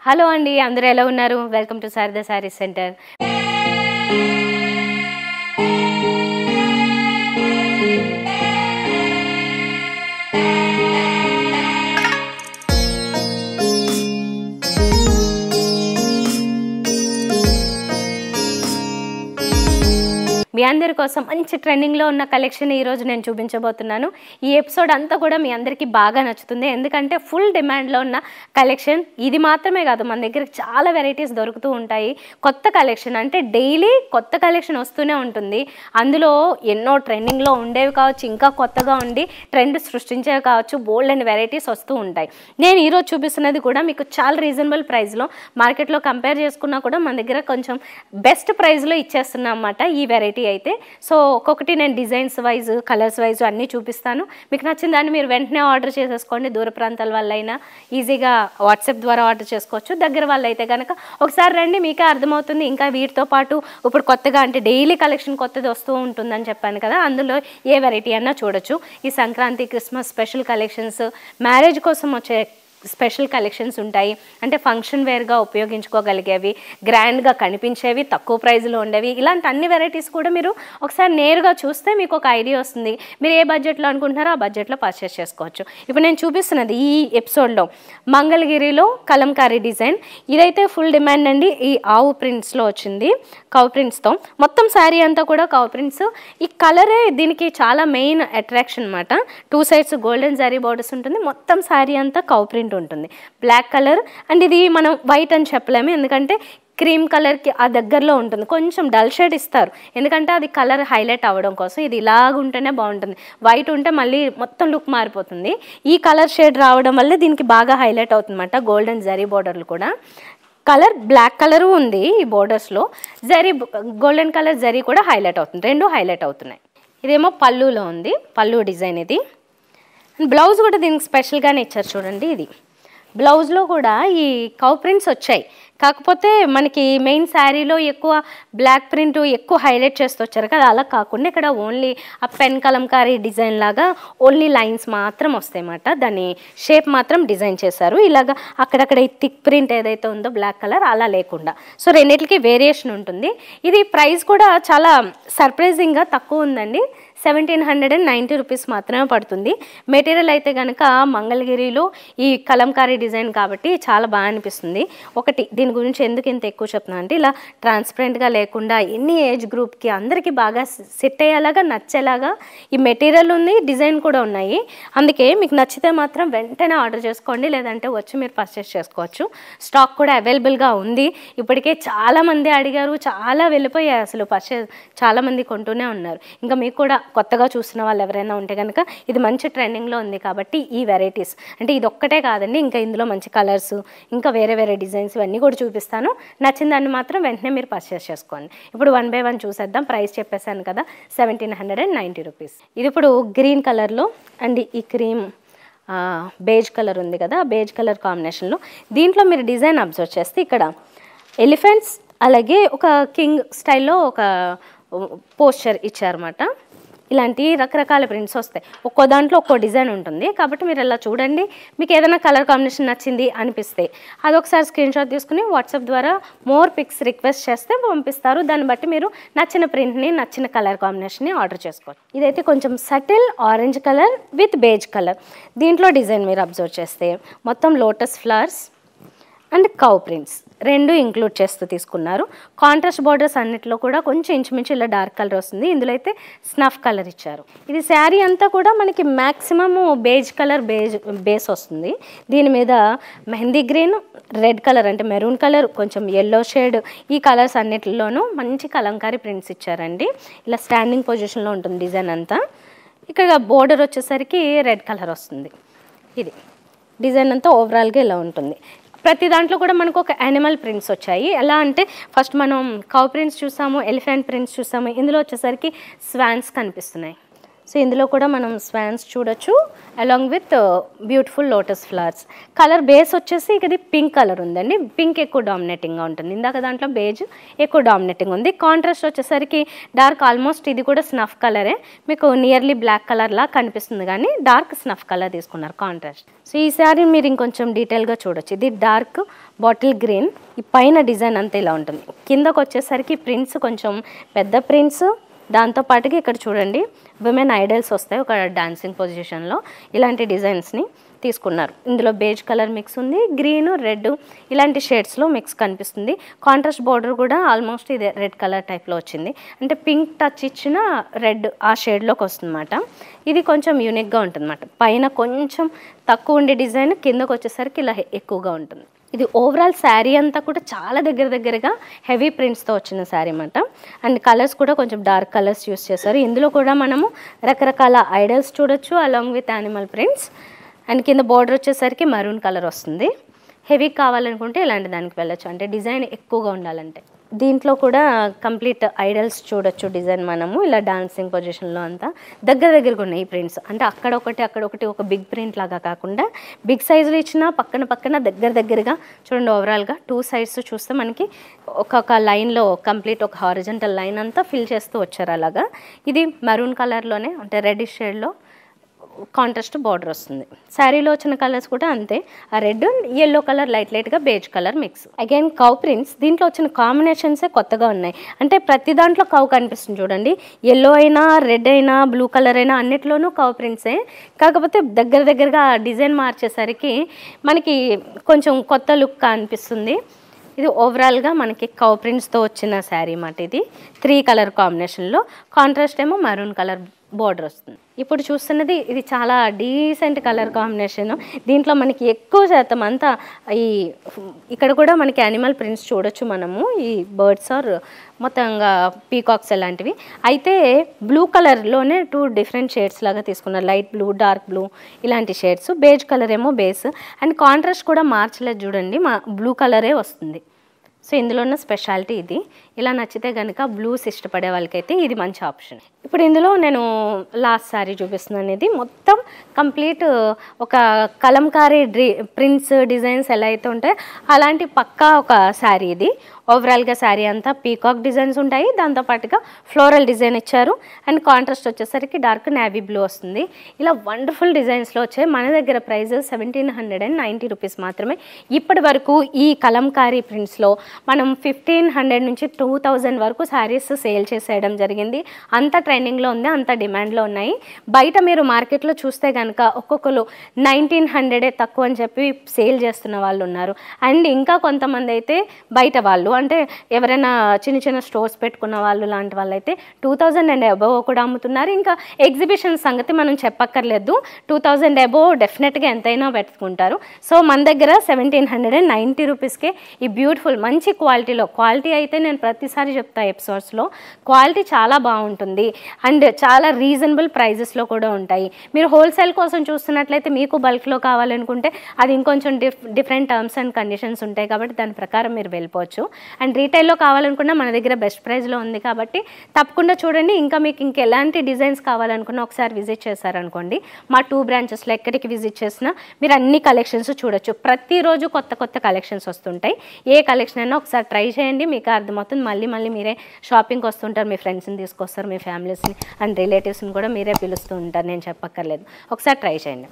Hello అండి, అందరూ ఎలా ఉన్నారు? Welcome to Sharada sarees centre. మీ అందరి కోసం మంచి ట్రెండింగ్లో ఉన్న కలెక్షన్ ఈరోజు నేను చూపించబోతున్నాను. ఈ ఎపిసోడ్ అంతా కూడా మీ అందరికీ బాగా నచ్చుతుంది, ఎందుకంటే ఫుల్ డిమాండ్లో ఉన్న కలెక్షన్. ఇది మాత్రమే కాదు, మన దగ్గర చాలా వెరైటీస్ దొరుకుతూ ఉంటాయి. కొత్త కలెక్షన్ అంటే డైలీ కొత్త కలెక్షన్ వస్తూనే ఉంటుంది. అందులో ఎన్నో ట్రెండింగ్లో ఉండేవి కావచ్చు, ఇంకా కొత్తగా ఉండి ట్రెండ్ సృష్టించేవి కావచ్చు, బోల్డ్ అండ్ వెరైటీస్ వస్తూ ఉంటాయి. నేను ఈరోజు చూపిస్తున్నది కూడా మీకు చాలా రీజనబుల్ ప్రైస్లో, మార్కెట్లో కంపేర్ చేసుకున్నా కూడా మన దగ్గర కొంచెం బెస్ట్ ప్రైస్లో ఇచ్చేస్తున్నాం అన్నమాట ఈ వెరైటీ అయితే. సో ఒక్కొక్కటి నేను డిజైన్స్ వైజ్, కలర్స్ వైజ్ అన్నీ చూపిస్తాను. మీకు నచ్చిన దాన్ని మీరు వెంటనే ఆర్డర్ చేసేసుకోండి. దూర ప్రాంతాల వల్ల అయినా ఈజీగా వాట్సాప్ ద్వారా ఆర్డర్ చేసుకోవచ్చు. దగ్గర వాళ్ళు అయితే కనుక ఒకసారి రండి, మీకే అర్థమవుతుంది. ఇంకా వీటితో పాటు ఇప్పుడు కొత్తగా అంటే డైలీ కలెక్షన్ కొత్తది వస్తూ ఉంటుందని చెప్పాను కదా, అందులో ఏ వెరైటీ అన్నా చూడొచ్చు. ఈ Sankranti, Christmas special collections, marriage కోసం వచ్చే స్పెషల్ కలెక్షన్స్ ఉంటాయి. అంటే ఫంక్షన్ వేర్గా ఉపయోగించుకోగలిగేవి, గ్రాండ్గా కనిపించేవి, తక్కువ ప్రైజ్లో ఉండేవి, ఇలాంటి అన్ని వెరైటీస్ కూడా మీరు ఒకసారి నేరుగా చూస్తే మీకు ఒక ఐడియా వస్తుంది. మీరు ఏ బడ్జెట్లో అనుకుంటున్నారో ఆ బడ్జెట్లో పర్చేస్ చేసుకోవచ్చు. ఇప్పుడు నేను చూపిస్తున్నది ఈ ఎపిసోడ్లో మంగళగిరిలో కలంకారీ డిజైన్. ఇదైతే ఫుల్ డిమాండ్ అండి. ఈ ఆవు ప్రింట్స్లో వచ్చింది, కౌ ప్రింట్స్తో మొత్తం శారీ అంతా కూడా కౌ ప్రింట్స్. ఈ కలరే దీనికి చాలా మెయిన్ అట్రాక్షన్ అనమాట. 2 సైడ్స్ గోల్డెన్ జరీ బోర్డర్స్ ఉంటుంది, మొత్తం శారీ అంతా కౌ ప్రింట్ ఉంటుంది. బ్లాక్ కలర్ అండ్ ఇది మనం వైట్ అని చెప్పలేము, ఎందుకంటే క్రీమ్ కలర్కి ఆ దగ్గరలో ఉంటుంది. కొంచెం డల్ షేడ్ ఇస్తారు, ఎందుకంటే అది కలర్ హైలైట్ అవ్వడం కోసం. ఇది ఇలాగ ఉంటేనే బాగుంటుంది, వైట్ ఉంటే మళ్ళీ మొత్తం లుక్ మారిపోతుంది. ఈ కలర్ షేడ్ రావడం వల్ల దీనికి బాగా హైలైట్ అవుతుంది అన్నమాట. గోల్డెన్ జరీ బోర్డర్లు కూడా, కలర్ బ్లాక్ కలరు ఉంది ఈ బోర్డర్స్లో, జరీ గోల్డెన్ కలర్ జరీ కూడా హైలైట్ అవుతుంది, రెండు హైలైట్ అవుతున్నాయి. ఇదేమో పళ్ళులో ఉంది, పళ్ళు డిజైన్ ఇది. బ్లౌజ్ కూడా దీనికి స్పెషల్గానే ఇచ్చారు చూడండి. ఇది బ్లౌజ్లో కూడా ఈ కౌ ప్రింట్స్ వచ్చాయి, కాకపోతే మనకి మెయిన్ శారీలో ఎక్కువ బ్లాక్ ప్రింట్ ఎక్కువ హైలైట్ చేస్తూ వచ్చారు కదా, అలా కాకుండా ఇక్కడ ఓన్లీ ఆ పెన్ కలంకారీ డిజైన్ లాగా ఓన్లీ లైన్స్ మాత్రం వస్తాయి అన్నమాట. దాని షేప్ మాత్రం డిజైన్ చేశారు ఇలాగా. అక్కడక్కడ ఈ థిక్ ప్రింట్ ఏదైతే ఉందో బ్లాక్ కలర్ అలా లేకుండా, సో రెండింటికి వేరియేషన్ ఉంటుంది. ఇది ప్రైస్ కూడా చాలా సర్ప్రైజింగ్గా తక్కువ ఉందండి. 1790 రూపీస్ మాత్రమే పడుతుంది. మెటీరియల్ అయితే కనుక మంగళగిరిలో ఈ కలంకారీ డిజైన్ కాబట్టి చాలా బాగా అనిపిస్తుంది. ఒకటి దీని గురించి ఎందుకు ఇంత ఎక్కువ చెప్తున్నా అంటే, ఇలా ట్రాన్స్పరెంట్గా లేకుండా ఎన్ని ఏజ్ గ్రూప్కి అందరికీ బాగా సెట్ అయ్యేలాగా, నచ్చేలాగా ఈ మెటీరియల్ ఉంది, డిజైన్ కూడా ఉన్నాయి. అందుకే మీకు నచ్చితే మాత్రం వెంటనే ఆర్డర్ చేసుకోండి, లేదంటే వచ్చి మీరు పర్చేస్ చేసుకోవచ్చు. స్టాక్ కూడా అవైలబుల్గా ఉంది. ఇప్పటికే చాలామంది అడిగారు, చాలా వెళ్ళిపోయాయి అసలు పర్చేస్, చాలామంది కొంటూనే ఉన్నారు. ఇంకా మీకు కూడా కొత్తగా చూసిన వాళ్ళు ఎవరైనా ఉంటే కనుక ఇది మంచి ట్రెండింగ్లో ఉంది కాబట్టి ఈ వెరైటీస్ అంటే ఇది ఒక్కటే కాదండి, ఇంకా ఇందులో మంచి కలర్స్, ఇంకా వేరే వేరే డిజైన్స్ ఇవన్నీ కూడా చూపిస్తాను. నచ్చిన దాన్ని మాత్రం వెంటనే మీరు పర్చేస్ చేసుకోండి. ఇప్పుడు 1 by 1 చూసేద్దాం. ప్రైస్ చెప్పేశాను కదా, 1790 రూపీస్. ఇది ఇప్పుడు గ్రీన్ కలర్లో అండ్ ఈ క్రీమ్ బేజ్ కలర్ ఉంది కదా, బేజ్ కలర్ కాంబినేషన్లో దీంట్లో మీరు డిజైన్ అబ్జర్వ్ చేస్తే ఇక్కడ ఎలిఫెంట్స్ అలాగే ఒక కింగ్ స్టైల్లో ఒక పోస్చర్ ఇచ్చారన్నమాట. ఇలాంటి రకరకాల ప్రింట్స్ వస్తాయి, ఒక్కో దాంట్లో ఒక్కో డిజైన్ ఉంటుంది. కాబట్టి మీరు ఇలా చూడండి, మీకు ఏదైనా కలర్ కాంబినేషన్ నచ్చింది అనిపిస్తే అదొకసారి స్క్రీన్ షాట్ తీసుకుని వాట్సాప్ ద్వారా మోర్ పిక్స్ రిక్వెస్ట్ చేస్తే పంపిస్తారు. దాన్ని బట్టి మీరు నచ్చిన ప్రింట్ని, నచ్చిన కలర్ కాంబినేషన్ని ఆర్డర్ చేసుకోవచ్చు. ఇదైతే కొంచెం subtle orange colour with beige colour. దీంట్లో డిజైన్ మీరు అబ్జర్వ్ చేస్తే మొత్తం lotus flowers and cow prints రెండు ఇంక్లూడ్ చేస్తూ తీసుకున్నారు. కాంట్రాస్ట్ బార్డర్స్ అన్నిట్లో కూడా కొంచెం ఇంచుమించు ఇలా డార్క్ కలర్ వస్తుంది, ఇందులో అయితే స్నఫ్ కలర్ ఇచ్చారు. ఇది శారీ అంతా కూడా మనకి మ్యాక్సిమము బేజ్ కలర్ బేస్ వస్తుంది. దీని మీద మెహందీ గ్రీన్, రెడ్ కలర్ అంటే మెరూన్ కలర్, కొంచెం ఎల్లో షేడ్, ఈ కలర్స్ అన్నిటిలోనూ మంచి కలంకారీ ప్రింట్స్ ఇచ్చారండి. ఇలా స్టాండింగ్ పొజిషన్లో ఉంటుంది డిజైన్ అంతా. ఇక్కడ బోర్డర్ వచ్చేసరికి రెడ్ కలర్ వస్తుంది. ఇది డిజైన్ అంతా ఓవరాల్గా ఇలా ఉంటుంది. ప్రతి దాంట్లో కూడా మనకు ఒక యానిమల్ ప్రింట్స్ వచ్చాయి. ఎలా అంటే ఫస్ట్ మనం కౌ ప్రింట్స్ చూసాము, ఎలిఫెంట్ ప్రింట్స్ చూసాము, ఇందులో వచ్చేసరికి స్వాన్స్ కనిపిస్తున్నాయి. సో ఇందులో కూడా మనం స్వాన్స్ చూడొచ్చు along with beautiful lotus flowers. Colour base వచ్చేసి ఇది పింక్ కలర్ ఉందండి. పింక్ ఎక్కువ డామినేటింగ్గా ఉంటుంది. ఇందాక దాంట్లో బేజ్ ఎక్కువ డామినేటింగ్ ఉంది. కాంట్రాస్ట్ వచ్చేసరికి డార్క్ ఆల్మోస్ట్ ఇది కూడా స్నఫ్ కలరే, మీకు నియర్లీ బ్లాక్ కలర్లా కనిపిస్తుంది కానీ డార్క్ స్నఫ్ కలర్ తీసుకున్నారు కాంట్రాస్ట్. సో ఈ శారీ మీరు ఇంకొంచెం డీటెయిల్గా చూడొచ్చు. ఇది డార్క్ బాటిల్ గ్రీన్. ఈ పైన డిజైన్ అంతా ఇలా ఉంటుంది. కిందకు వచ్చేసరికి ప్రింట్స్ కొంచెం పెద్ద ప్రింట్స్, దాంతోపాటుగా ఇక్కడ చూడండి విమెన్ ఐడల్స్ వస్తాయి ఒక డాన్సింగ్ పొజిషన్లో. ఇలాంటి డిజైన్స్ని తీసుకున్నారు. ఇందులో బేజ్ కలర్ మిక్స్ ఉంది, గ్రీన్ రెడ్ ఇలాంటి షేడ్స్లో మిక్స్ కనిపిస్తుంది. కాంట్రాస్ట్ బార్డర్ కూడా ఆల్మోస్ట్ ఇది రెడ్ కలర్ టైప్లో వచ్చింది. అంటే పింక్ టచ్ ఇచ్చిన రెడ్ ఆ షేడ్లోకి వస్తుందన్నమాట. ఇది కొంచెం యూనిక్గా ఉంటుంది అన్నమాట. పైన కొంచెం తక్కువ ఉండే డిజైన్, కిందకు వచ్చేసరికి ఇలా ఎక్కువగా ఉంటుంది. ఇది ఓవరాల్ శారీ అంతా కూడా చాలా దగ్గరగా హెవీ ప్రింట్స్తో వచ్చిన శారీ అన్నమాట. అండ్ కలర్స్ కూడా కొంచెం డార్క్ కలర్స్ యూస్ చేశారు. ఇందులో కూడా మనము రకరకాల ఐడల్స్ చూడొచ్చు along with animal prints. And కింద బార్డర్ వచ్చేసరికి మరూన్ కలర్ వస్తుంది. హెవీ కావాలనుకుంటే ఇలాంటి దానికి వెళ్ళొచ్చు, అంటే డిజైన్ ఎక్కువగా ఉండాలంటే. దీంట్లో కూడా కంప్లీట్ ఐడల్స్ చూడొచ్చు డిజైన్ మనము ఇలా డాన్సింగ్ పొజిషన్లో అంతా దగ్గరగా ఉన్నాయి ఈ ప్రింట్స్. అంటే అక్కడొకటి ఒక బిగ్ ప్రింట్ లాగా కాకుండా బిగ్ సైజులో ఇచ్చిన పక్కన దగ్గరగా చూడండి. ఓవరాల్గా 2 సైడ్స్ చూస్తే మనకి ఒక్కొక్క లైన్లో కంప్లీట్ ఒక హారిజంటల్ లైన్ అంతా ఫిల్ చేస్తూ వచ్చారు అలాగా. ఇది మెరూన్ కలర్లోనే అంటే రెడ్డిష్ షేడ్లో కాంట్రాస్ట్ బార్డర్ వస్తుంది. శారీలో వచ్చిన కలర్స్ కూడా అంతే, ఆ రెడ్ ఎల్లో కలర్ లైట్గా beige colour mix. Again cow prints. దీంట్లో వచ్చిన కాంబినేషన్సే కొత్తగా ఉన్నాయి. అంటే ప్రతి దాంట్లో కౌ కనిపిస్తుంది చూడండి. ఎల్లో అయినా రెడ్ అయినా బ్లూ కలర్ అయినా అన్నిట్లోనూ కౌ ప్రింట్సే. కాకపోతే దగ్గరగా డిజైన్ మార్చేసరికి మనకి కొంచెం కొత్త లుక్ అనిపిస్తుంది. ఇది ఓవరాల్గా మనకి కౌ ప్రింట్స్తో వచ్చిన శారీ అన్నమాట. ఇది 3 కలర్ కాంబినేషన్లో, కాంట్రాస్ట్ ఏమో మరూన్ కలర్ బార్డర్ వస్తుంది. ఇప్పుడు చూస్తున్నది ఇది చాలా డీసెంట్ కలర్ కాంబినేషన్. దీంట్లో మనకి ఎక్కువ శాతం అంతా ఇక్కడ కూడా మనకి యానిమల్ ప్రింట్స్ చూడొచ్చు మనము. ఈ బర్డ్స్ ఆర్ మొత్తంగా పీకాక్స్ అలాంటివి. అయితే బ్లూ కలర్లోనే 2 డిఫరెంట్ షేడ్స్ లాగా తీసుకున్నారు. లైట్ బ్లూ, డార్క్ బ్లూ ఇలాంటి షేడ్స్. బేజ్ కలర్ ఏమో బేస్. అండ్ కాంట్రాస్ట్ కూడా మార్చలేదు చూడండి, బ్లూ కలరే వస్తుంది. సో ఇందులో ఉన్న స్పెషాలిటీ ఇది. ఇలా నచ్చితే కనుక బ్లూస్ ఇష్టపడే వాళ్ళకైతే ఇది మంచి ఆప్షన్. ఇప్పుడు ఇందులో నేను లాస్ట్ శారీ చూపిస్తున్నాను. ఇది మొత్తం కంప్లీట్ ఒక కలంకారీ ప్రింట్స్ డిజైన్స్ ఎలా అయితే ఉంటాయో అలాంటి పక్కా ఒక శారీ ఇది. ఓవరాల్గా శారీ అంతా పీకాక్ డిజైన్స్ ఉంటాయి, దాంతోపాటుగా ఫ్లోరల్ డిజైన్ ఇచ్చారు. అండ్ కాంట్రాస్ట్ వచ్చేసరికి డార్క్ నేవీ బ్లూ వస్తుంది. ఇలా వండర్ఫుల్ డిజైన్స్లో వచ్చాయి. మన దగ్గర ప్రైస్ 1790 రూపీస్ మాత్రమే. ఇప్పటి వరకు ఈ కలంకారీ ప్రింట్స్లో మనం 1500 నుంచి 2000 వరకు శారీస్ సేల్ చేసేయడం జరిగింది. అంత ట్రెండింగ్లో ఉంది, అంత డిమాండ్లో ఉన్నాయి. బయట మీరు మార్కెట్లో చూస్తే కనుక ఒక్కొక్కరు 1900 తక్కువ అని చెప్పి సేల్ చేస్తున్న వాళ్ళు ఉన్నారు. అండ్ ఇంకా కొంతమంది అయితే బయట వాళ్ళు అంటే ఎవరైనా చిన్న స్టోర్స్ పెట్టుకున్న వాళ్ళు లాంటి వాళ్ళు అయితే 2000 అండ్ అబోవ్ కూడా అమ్ముతున్నారు. ఇంకా ఎగ్జిబిషన్ సంగతి మనం చెప్పక్కర్లేదు, 2000 అబోవ్ డెఫినెట్గా ఎంతైనా పెట్టుకుంటారు. సో మన దగ్గర 1790 రూపీస్కే ఈ బ్యూటిఫుల్ మంచి క్వాలిటీ అయితే నేను ప్రతిసారి చెప్తా ఎపిసోడ్స్లో, క్వాలిటీ చాలా బాగుంటుంది అండ్ చాలా రీజనబుల్ ప్రైజెస్లో కూడా ఉంటాయి. మీరు హోల్సేల్ కోసం చూస్తున్నట్లయితే మీకు బల్క్లో కావాలనుకుంటే అది ఇంకొంచెం డిఫరెంట్ టర్మ్స్ అండ్ కండిషన్స్ ఉంటాయి కాబట్టి దాని ప్రకారం మీరు వెళ్ళిపోవచ్చు. అండ్ రీటైల్లో కావాలనుకున్నా మన దగ్గర బెస్ట్ ప్రైస్లో ఉంది కాబట్టి తప్పకుండా చూడండి. ఇంకా మీకు ఇంకెలాంటి డిజైన్స్ కావాలనుకున్నా ఒకసారి విజిట్ చేశారనుకోండి, మా 2 బ్రాంచెస్లో ఎక్కడికి విజిట్ చేసినా మీరు అన్ని కలెక్షన్స్ చూడొచ్చు. ప్రతిరోజు కొత్త కలెక్షన్స్ వస్తుంటాయి. ఏ కలెక్షన్ అయినా ఒకసారి ట్రై చేయండి, మీకు అర్థమవుతుంది. మళ్ళీ మీరే షాపింగ్కి వస్తుంటారు, మీ ఫ్రెండ్స్ని తీసుకొస్తారు, మీ ఫ్యామిలీస్ని అండ్ రిలేటివ్స్ని కూడా మీరే పిలుస్తూ ఉంటారు, నేను చెప్పక్కర్లేదు. ఒకసారి ట్రై చేయండి.